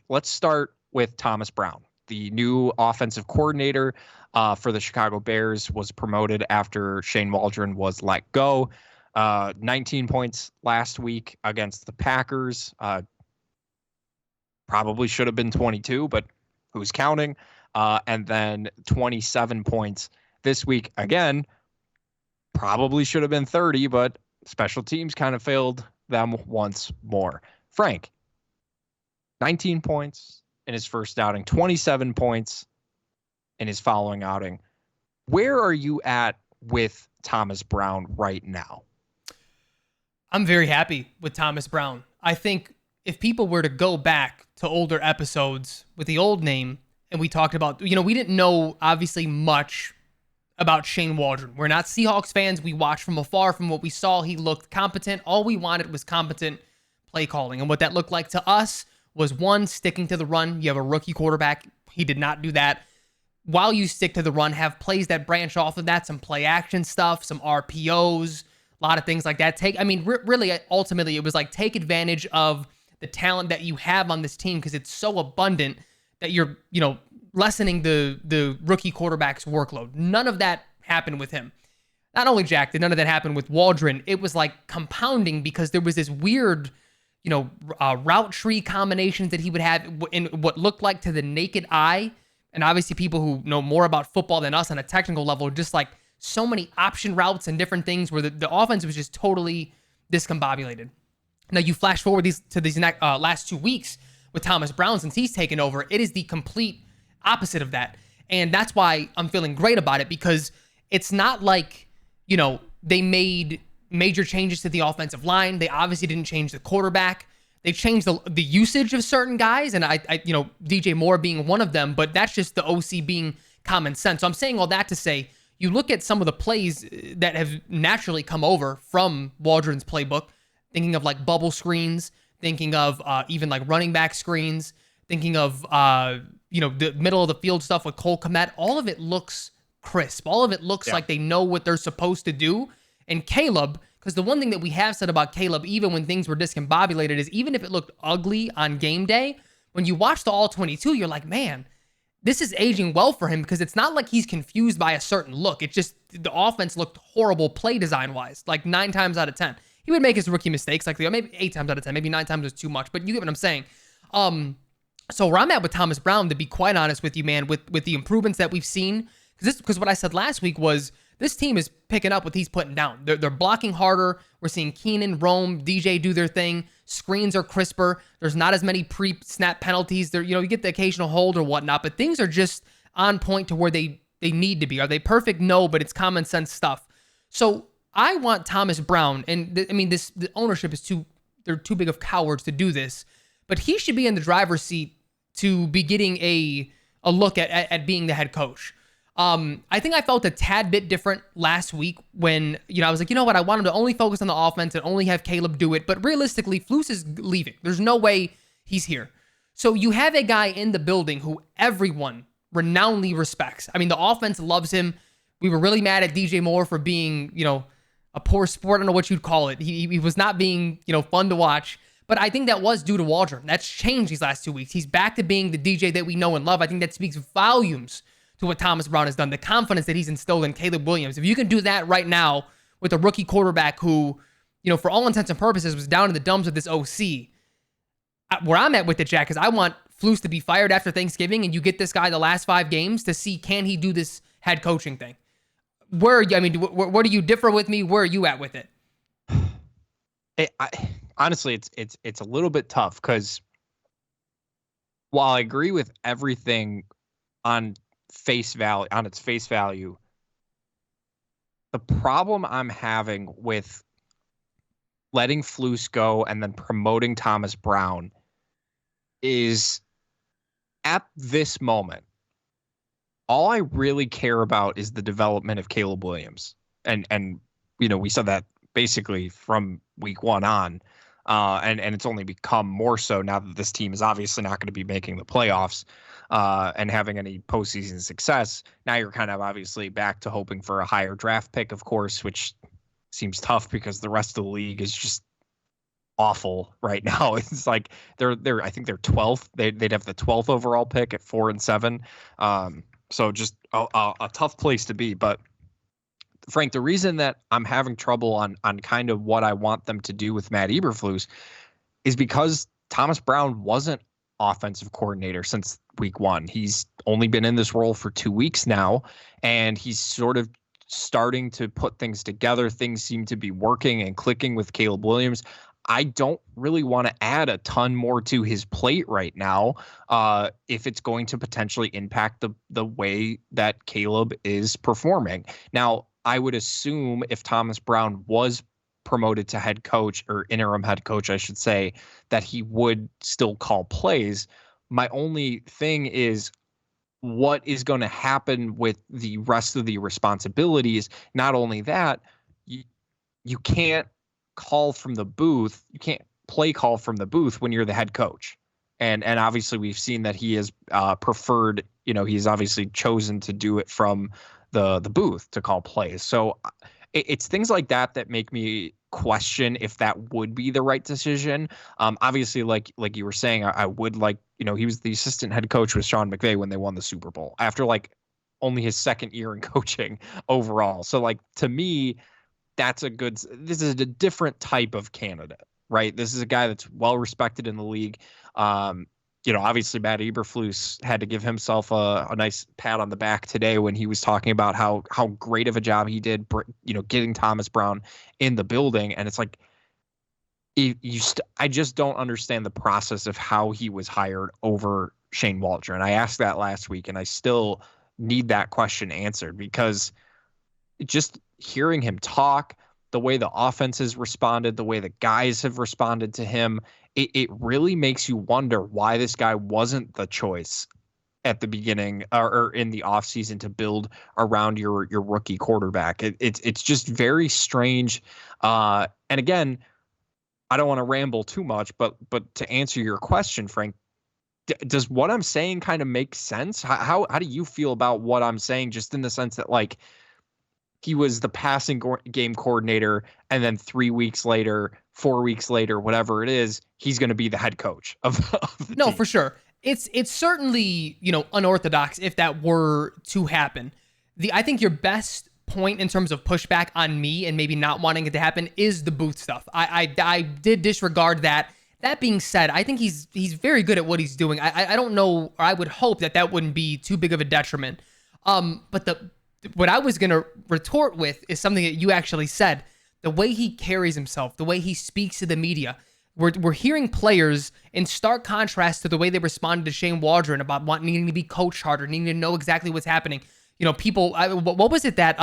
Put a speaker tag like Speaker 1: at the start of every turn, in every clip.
Speaker 1: let's start with Thomas Brown. The new offensive coordinator for the Chicago Bears was promoted after Shane Waldron was let go. 19 points last week against the Packers. Probably should have been 22, but who's counting? And then 27 points this week. Again, probably should have been 30, but special teams kind of failed them once more. Frank, 19 points in his first outing, 27 points in his following outing. Where are you at with Thomas Brown right now?
Speaker 2: I'm very happy with Thomas Brown. I think if people were to go back to older episodes with the old name, and we talked about, we didn't know obviously much about Shane Waldron. We're not Seahawks fans. We watched from afar. From what we saw, he looked competent. All we wanted was competent play calling. And what that looked like to us was, one, sticking to the run. You have a rookie quarterback. He did not do that. While you stick to the run, have plays that branch off of that, some play action stuff, some RPOs, a lot of things like that. Really, ultimately, it was like take advantage of the talent that you have on this team because it's so abundant that you're, lessening the rookie quarterback's workload. None of that happened with him. Not only Jack, did none of that happen with Waldron. It was like compounding because there was this weird, route tree combinations that he would have in what looked like to the naked eye. And obviously people who know more about football than us on a technical level, just like so many option routes and different things where the offense was just totally discombobulated. Now you flash forward to these last 2 weeks with Thomas Brown since he's taken over. It is the complete opposite of that. And that's why I'm feeling great about it because it's not like, they made major changes to the offensive line. They obviously didn't change the quarterback. They changed the usage of certain guys, and I DJ Moore being one of them, but that's just the OC being common sense. So I'm saying all that to say, you look at some of the plays that have naturally come over from Waldron's playbook, thinking of like bubble screens, thinking of even like running back screens, thinking of the middle of the field stuff with Cole Kmet. All of it looks crisp. All of it looks like they know what they're supposed to do. And Caleb, because the one thing that we have said about Caleb, even when things were discombobulated, is even if it looked ugly on game day, when you watch the All-22, you're like, man, this is aging well for him because it's not like he's confused by a certain look. It's just the offense looked horrible play design-wise, like 9 times out of 10. He would make his rookie mistakes, like maybe 8 times out of 10, maybe 9 times was too much, but you get what I'm saying. So where I'm at with Thomas Brown, to be quite honest with you, man, with the improvements that we've seen, because what I said last week was this team is picking up what he's putting down. They're blocking harder. We're seeing Keenan, Rome, DJ do their thing. Screens are crisper. There's not as many pre-snap penalties. You get the occasional hold or whatnot, but things are just on point to where they need to be. Are they perfect? No, but it's common sense stuff. So I want Thomas Brown, and the ownership is they're too big of cowards to do this, but he should be in the driver's seat to be getting a look at being the head coach. I think I felt a tad bit different last week when, I was like, you know what? I want him to only focus on the offense and only have Caleb do it. But realistically, Flus is leaving. There's no way he's here. So you have a guy in the building who everyone renownedly respects. I mean, the offense loves him. We were really mad at DJ Moore for being, a poor sport. I don't know what you'd call it. He was not being, fun to watch. But I think that was due to Waldron. That's changed these last 2 weeks. He's back to being the DJ that we know and love. I think that speaks volumes to what Thomas Brown has done, the confidence that he's instilled in Caleb Williams. If you can do that right now with a rookie quarterback who, for all intents and purposes, was down in the dumps of this OC, where I'm at with it, Jack, is I want Flus to be fired after Thanksgiving, and you get this guy the last 5 games to see, can he do this head coaching thing? Where do you differ with me? Where are you at with it?
Speaker 1: Honestly, it's a little bit tough because while I agree with everything on its face value, the problem I'm having with letting Flus go and then promoting Thomas Brown is at this moment, all I really care about is the development of Caleb Williams. And we said that basically from week 1 on. And it's only become more so now that this team is obviously not going to be making the playoffs and having any postseason success. Now you're kind of obviously back to hoping for a higher draft pick, of course, which seems tough because the rest of the league is just awful right now. It's like they're I think they're 12th. They'd have the 12th overall pick at 4-7. So just a tough place to be. But Frank, the reason that I'm having trouble on kind of what I want them to do with Matt Eberflus is because Thomas Brown wasn't offensive coordinator since week 1. He's only been in this role for 2 weeks now, and he's sort of starting to put things together. Things seem to be working and clicking with Caleb Williams. I don't really want to add a ton more to his plate right now if it's going to potentially impact the way that Caleb is performing. Now, I would assume if Thomas Brown was promoted to head coach, or interim head coach, I should say, that he would still call plays. My only thing is, what is going to happen with the rest of the responsibilities? Not only that, you can't call from the booth. You can't play call from the booth when you're the head coach. And obviously we've seen that he has preferred, he's obviously chosen to do it from the booth to call plays. So it's things like that make me question if that would be the right decision. Obviously, like you were saying, I would like, he was the assistant head coach with Sean McVay when they won the Super Bowl after like only his second year in coaching overall. So like, to me, this is a different type of candidate, right? This is a guy that's well respected in the league. Obviously Matt Eberflus had to give himself a nice pat on the back today when he was talking about how great of a job he did, getting Thomas Brown in the building. And it's like, I just don't understand the process of how he was hired over Shane Waldron. I asked that last week, and I still need that question answered, because just hearing him talk, the way the offense has responded, the way the guys have responded to him, it really makes you wonder why this guy wasn't the choice at the beginning or in the offseason to build around your rookie quarterback. It's just very strange. And again, I don't want to ramble too much, but to answer your question, Frank, does what I'm saying kind of make sense? How do you feel about what I'm saying, just in the sense that, like, he was the passing game coordinator, and then 3 weeks later, 4 weeks later, whatever it is, he's going to be the head coach of the
Speaker 2: No,
Speaker 1: team?
Speaker 2: for sure. It's certainly, unorthodox if that were to happen. I think your best point in terms of pushback on me and maybe not wanting it to happen is the booth stuff. I did disregard that. That being said, I think he's very good at what he's doing. I don't know, or I would hope that wouldn't be too big of a detriment. But what I was gonna retort with is something that you actually said. The way he carries himself, the way he speaks to the media. We're hearing players in stark contrast to the way they responded to Shane Waldron about needing to be coached harder, needing to know exactly what's happening. People. What was it that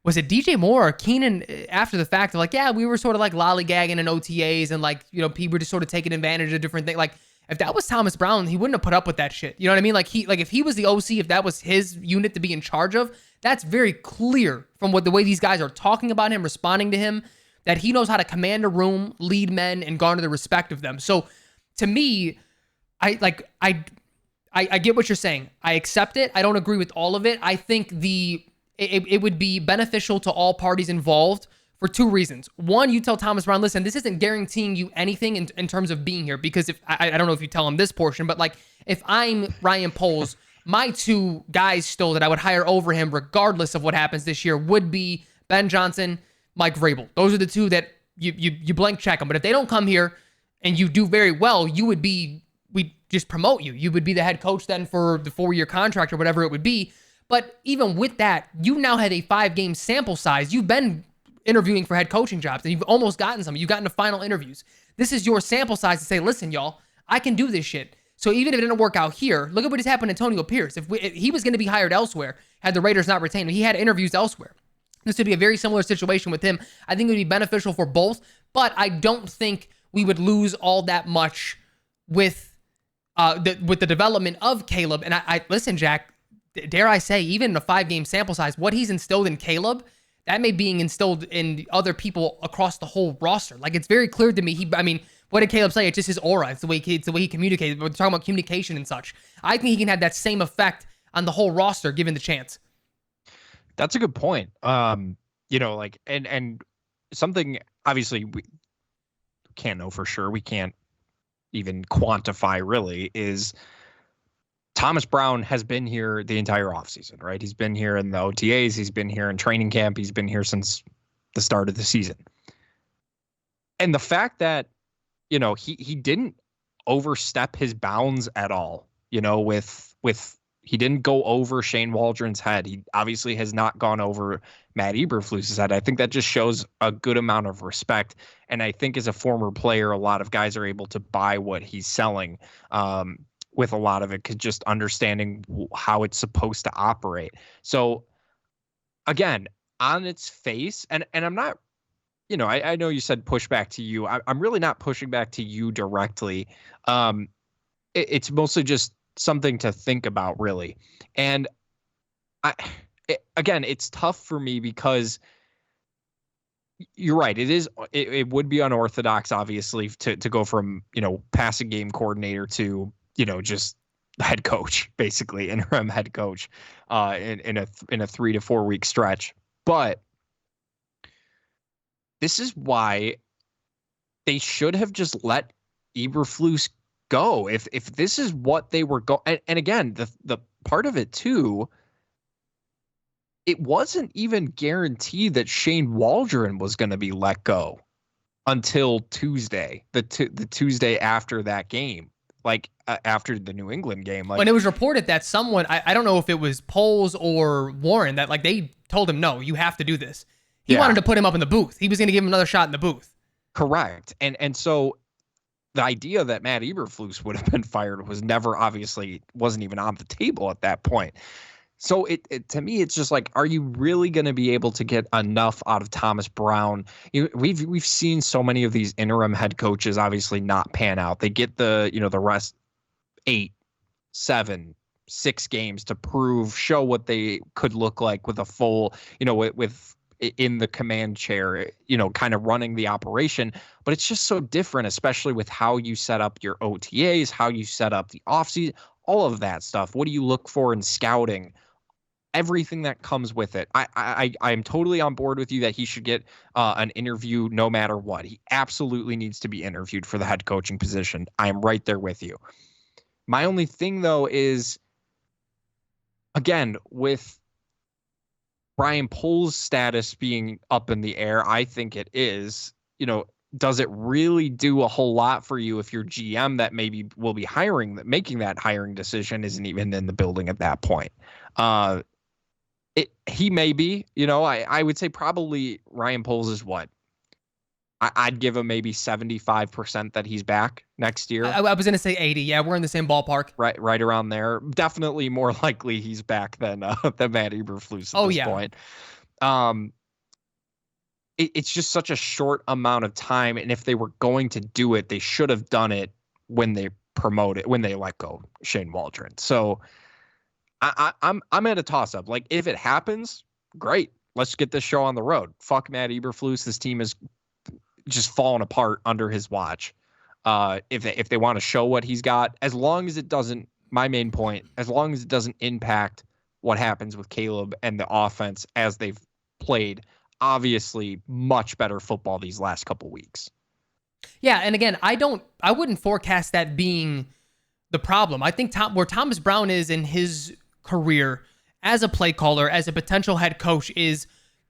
Speaker 2: was it DJ Moore or Keenan after the fact? They're like, yeah, we were sort of like lollygagging in OTAs, and like, people were just sort of taking advantage of different things. Like, if that was Thomas Brown, he wouldn't have put up with that shit. You know what I mean? Like, if he was the OC, if that was his unit to be in charge of, that's very clear from the way these guys are talking about him, responding to him, that he knows how to command a room, lead men, and garner the respect of them. So, to me, I get what you're saying. I accept it. I don't agree with all of it. I think it would be beneficial to all parties involved for two reasons. One, you tell Thomas Brown, listen, this isn't guaranteeing you anything in terms of being here, because if I don't know if you tell him this portion, but like, if I'm Ryan Poles, my two guys still that I would hire over him, regardless of what happens this year, would be Ben Johnson, Mike Vrabel. Those are the two that you blank check them. But if they don't come here and you do very well, we just promote you. You would be the head coach then for the 4-year contract or whatever it would be. But even with that, you now have a 5-game sample size. You've been interviewing for head coaching jobs, and you've almost gotten some. You've gotten to final interviews. This is your sample size to say, listen, y'all, I can do this shit. So even if it didn't work out here, look at what just happened to Antonio Pierce. If he was going to be hired elsewhere, had the Raiders not retained him, he had interviews elsewhere. This would be a very similar situation with him. I think it would be beneficial for both, but I don't think we would lose all that much with the development of Caleb. And I listen, Jack, dare I say, even in a 5-game sample size, what he's instilled in Caleb, that may be instilled in other people across the whole roster. Like, it's very clear to me. What did Caleb say? It's just his aura. It's the way he communicates. We're talking about communication and such. I think he can have that same effect on the whole roster given the chance.
Speaker 1: That's a good point. And something, obviously, can't know for sure, we can't even quantify really, is Thomas Brown has been here the entire offseason, right? He's been here in the OTAs. He's been here in training camp. He's been here since the start of the season. And the fact that, he didn't overstep his bounds at all, with he didn't go over Shane Waldron's head. He obviously has not gone over Matt Eberflus's head. I think that just shows a good amount of respect. And I think as a former player, a lot of guys are able to buy what he's selling. With a lot of it, because just understanding how it's supposed to operate. So again, on its face, and I'm not, I know you said push back to you. I'm really not pushing back to you directly. It's mostly just something to think about, really. And again, it's tough for me because you're right. It would be unorthodox, obviously, to go from, passing game coordinator to, just head coach, basically interim head coach, in a 3 to 4 week stretch. But this is why they should have just let Eberflus go. If this is what they were going, and again, the part of it too, it wasn't even guaranteed that Shane Waldron was going to be let go until Tuesday, the Tuesday after that game. Like after the New England game.
Speaker 2: When it was reported that someone, I don't know if it was Poles or Warren, that like they told him, no, you have to do this. He wanted to put him up in the booth. He was going to give him another shot in the booth.
Speaker 1: Correct. And so the idea that Matt Eberflus would have been fired wasn't even on the table at that point. So it to me, it's just like, are you really going to be able to get enough out of Thomas Brown? We've seen so many of these interim head coaches obviously not pan out. They get the rest 8, 7, 6 games to show what they could look like with a full, with in the command chair, kind of running the operation. But it's just so different, especially with how you set up your OTAs, how you set up the offseason, all of that stuff. What do you look for in scouting? Everything that comes with it. I'm totally on board with you that he should get an interview no matter what. He absolutely needs to be interviewed for the head coaching position. I am right there with you. My only thing, though, is, again, with Brian Pohl's status being up in the air, I think it is, does it really do a whole lot for you if your GM that maybe will be making that hiring decision isn't even in the building at that point? He may be, I would say probably Ryan Poles is what? I'd give him maybe 75% that he's back next year.
Speaker 2: I was going to say 80. Yeah, we're in the same ballpark.
Speaker 1: Right around there. Definitely more likely he's back than Matt Eberflus at this point. It's just such a short amount of time. And if they were going to do it, they should have done it when they let go Shane Waldron. So I'm at a toss up. Like, if it happens, great. Let's get this show on the road. Fuck Matt Eberflus. This team is just falling apart under his watch. If they want to show what he's got, as long as it doesn't, my main point, as long as it doesn't impact what happens with Caleb and the offense as they've played, obviously much better football these last couple weeks.
Speaker 2: Yeah, and again, I wouldn't forecast that being the problem. I think where Thomas Brown is in his career as a play caller, as a potential head coach, is,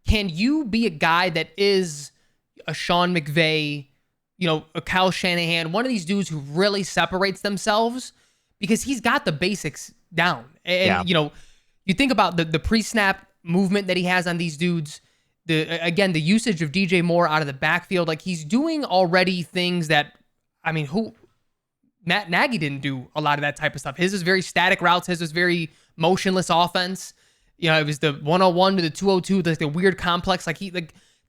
Speaker 2: can you be a guy that is a Sean McVay, a Kyle Shanahan, one of these dudes who really separates themselves, because he's got the basics down. And, you think about the pre-snap movement that he has on these dudes, the usage of DJ Moore out of the backfield, like he's doing already things that, Matt Nagy didn't do a lot of that type of stuff. His is very static routes. His was very motionless offense. It was the 101 to the 202, the weird complex.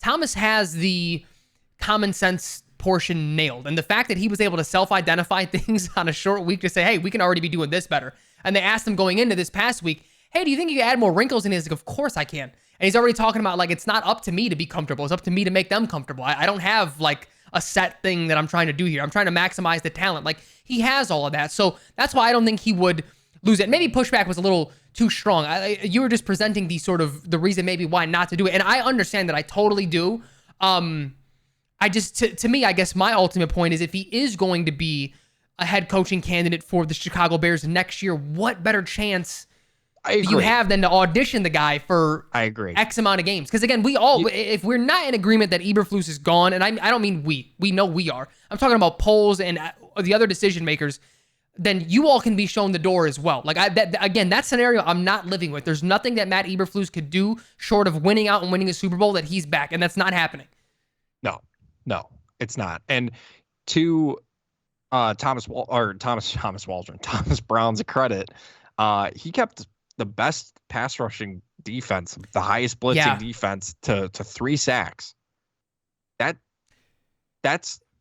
Speaker 2: Thomas has the common sense portion nailed. And the fact that he was able to self-identify things on a short week to say, hey, we can already be doing this better. And they asked him going into this past week, hey, do you think you can add more wrinkles? And he's like, of course I can. And he's already talking about, it's not up to me to be comfortable. It's up to me to make them comfortable. I don't have a set thing that I'm trying to do here. I'm trying to maximize the talent. He has all of that. So that's why I don't think he would lose it. Maybe pushback was a little too strong. You were just presenting the reason maybe why not to do it. And I understand that. I totally do. to me, I guess my ultimate point is if he is going to be a head coaching candidate for the Chicago Bears next year, what better chance do you have than to audition the guy for
Speaker 1: I agree.
Speaker 2: X amount of games? Because again, if we're not in agreement that Eberflus is gone, and I don't mean we know we are. I'm talking about polls and the other decision makers. Then you all can be shown the door as well. Like that scenario, I'm not living with. There's nothing that Matt Eberflus could do short of winning out and winning a Super Bowl that he's back, and that's not happening.
Speaker 1: No, it's not. And to Thomas Brown's credit, he kept the best pass rushing defense, the highest blitzing defense to 3 sacks.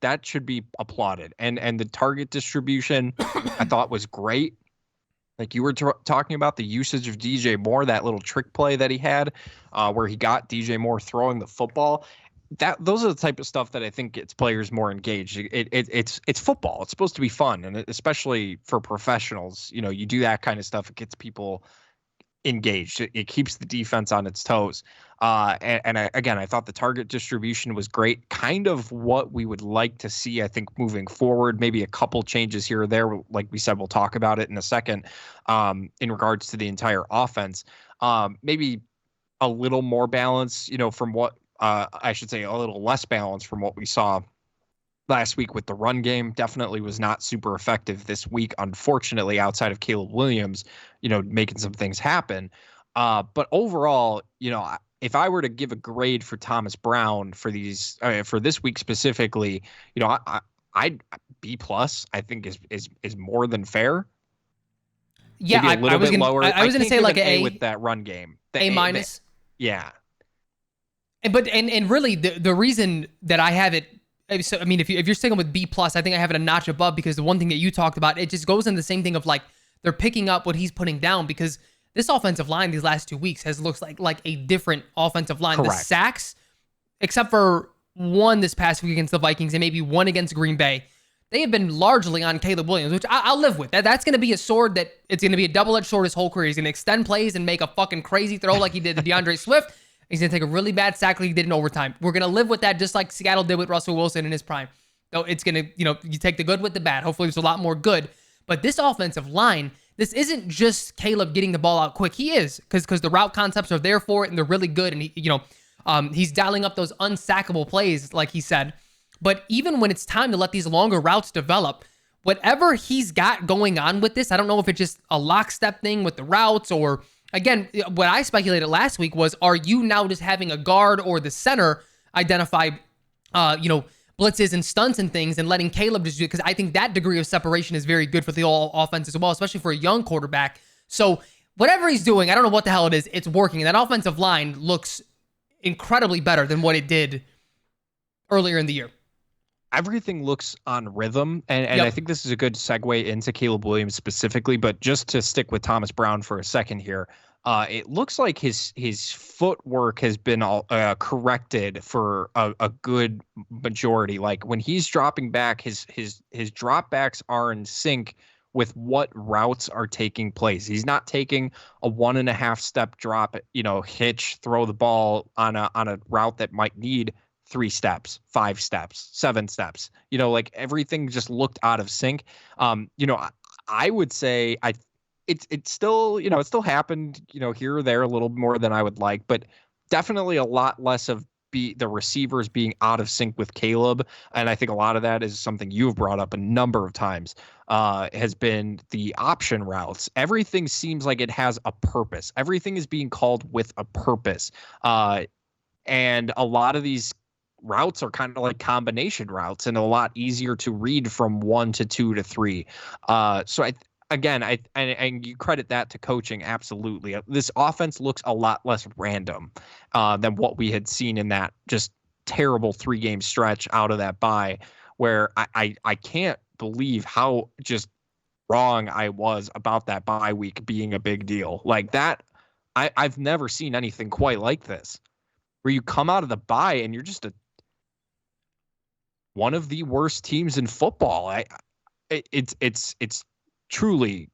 Speaker 1: That should be applauded. And the target distribution I thought was great. Like you were talking about the usage of DJ Moore, that little trick play that he had, where he got DJ Moore throwing the football. Those are the type of stuff that I think gets players more engaged. It's football. It's supposed to be fun, and especially for professionals, you do that kind of stuff. It gets people engaged. It keeps the defense on its toes. I thought the target distribution was great. Kind of what we would like to see, I think, moving forward. Maybe a couple changes here or there. Like we said, we'll talk about it in a second. In regards to the entire offense, maybe a little more balance. From what I should say, a little less balance from what we saw last week with the run game. Definitely was not super effective this week, unfortunately, outside of Caleb Williams, making some things happen. But overall, if I were to give a grade for Thomas Brown for this week specifically, I'd B+. I think is more than fair.
Speaker 2: Yeah,
Speaker 1: maybe a little bit lower.
Speaker 2: I was going to say like an A
Speaker 1: with that run game.
Speaker 2: A-.
Speaker 1: Yeah.
Speaker 2: But really the reason that I have it, so I mean, if you're sticking with B+, I think I have it a notch above, because the one thing that you talked about, it just goes in the same thing of like they're picking up what he's putting down, because this offensive line these last 2 weeks has looked like a different offensive line.
Speaker 1: Correct.
Speaker 2: The sacks, except for one this past week against the Vikings and maybe one against Green Bay, they have been largely on Caleb Williams, which I'll live with. That's going to be a sword that it's going to be a double-edged sword his whole career. He's going to extend plays and make a fucking crazy throw like he did to DeAndre Swift. He's going to take a really bad sack like he did in overtime. We're going to live with that just like Seattle did with Russell Wilson in his prime. So it's going to, you take the good with the bad. Hopefully there's a lot more good. But this offensive line, this isn't just Caleb getting the ball out quick. He is, because the route concepts are there for it and they're really good. And he's dialing up those unsackable plays, like he said. But even when it's time to let these longer routes develop, whatever he's got going on with this, I don't know if it's just a lockstep thing with the routes, or again, what I speculated last week was, are you now just having a guard or the center identify, blitzes and stunts and things, and letting Caleb just do it? Because I think that degree of separation is very good for the all offense as well, especially for a young quarterback. So whatever he's doing, I don't know what the hell it is, it's working. And that offensive line looks incredibly better than what it did earlier in the year.
Speaker 1: Everything looks on rhythm, and yep. I think this is a good segue into Caleb Williams specifically, but just to stick with Thomas Brown for a second here, it looks like his footwork has been corrected for a good majority. Like when he's dropping back, his drop backs are in sync with what routes are taking place. He's not taking a 1.5 step drop, hitch, throw the ball on a route that might need 3 steps, 5 steps, 7 steps. Like everything just looked out of sync. I would say it still, it still happened, here or there a little more than I would like, but definitely a lot less of the receivers being out of sync with Caleb. And I think a lot of that is something you've brought up a number of times, has been the option routes. Everything seems like it has a purpose. Everything is being called with a purpose. And a lot of these routes are kind of like combination routes and a lot easier to read from 1 to 2 to 3. So and you credit that to coaching. Absolutely. This offense looks a lot less random than what we had seen in that just terrible 3-game stretch out of that bye, where I can't believe how just wrong I was about that bye week being a big deal like that. I've never seen anything quite like this, where you come out of the bye and you're just one of the worst teams in football. It's truly